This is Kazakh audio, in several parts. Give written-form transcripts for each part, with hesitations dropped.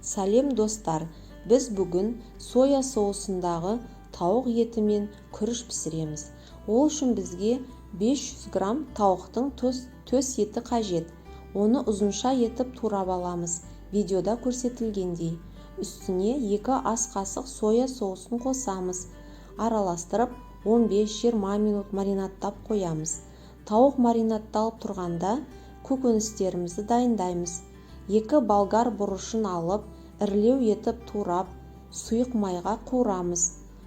Сәлем достар, біз бүгін соя соусындағы тауық еті мен күріш пісіреміз. Ол үшін бізге 500 грамм тауықтың төс еті қажет. Оны ұзынша етіп турап аламыз, видеода көрсетілгендей. Үстіне 2 ас қасық соя соусын қосамыз. Араластырып 15-20 минут маринаттап қоямыз. Тауық маринатталып тұрғанда көкөністерімізді дайындаймыз. 2 болгар бұрышын алып, ірілеу етіп турап, сұйық майға қуырамыз.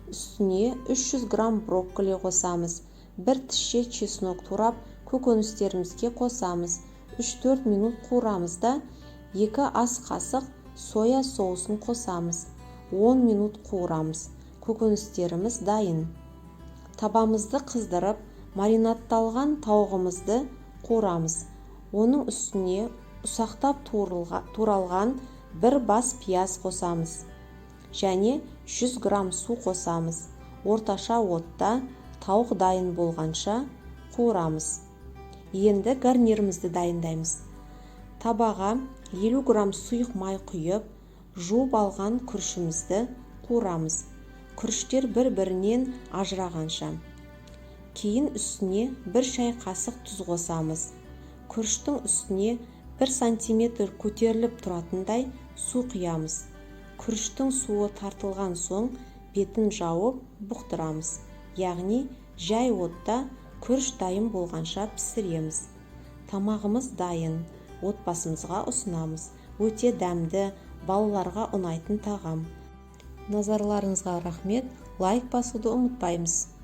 Үстіне 300 грамм брокколи қосамыз. 1 тісше чеснок турап, көкөністерімізге қосамыз. 3-4 минут қуырамыз да 2 ас қасық соя соусын қосамыз. 10 минут қуырамыз. Көкөністеріміз дайын. Табамызды қыздырып, маринатталған тауығымызды қуырамыз. Оның үстіне ұсақтап туралған 1 бас пияз қосамыз. Және 100 грамм су қосамыз. Орташа отта тауық дайын болғанша қуырамыз. Енді гарнирімізді дайындаймыз. Табаға 50 грамм сұйық май құйып, жуып алған күрішімізді қуырамыз. Күріштер бір-бірінен ажырағанша. Кейін үстіне 1 шай қасық тұз қосамыз. Күріштің үстіне 1 сантиметр көтеріліп тұратындай су құямыз. Күріштің суы тартылған соң бетін жауып бұқтырамыз. Яғни жай отта күріш дайын болғанша пісіреміз. Тамағымыз дайын. Отбасымызға ұсынамыз. Өте дәмді, балаларға ұнайтын тағам. Назарларыңызға рахмет. Лайк басуды ұмытпаймыз.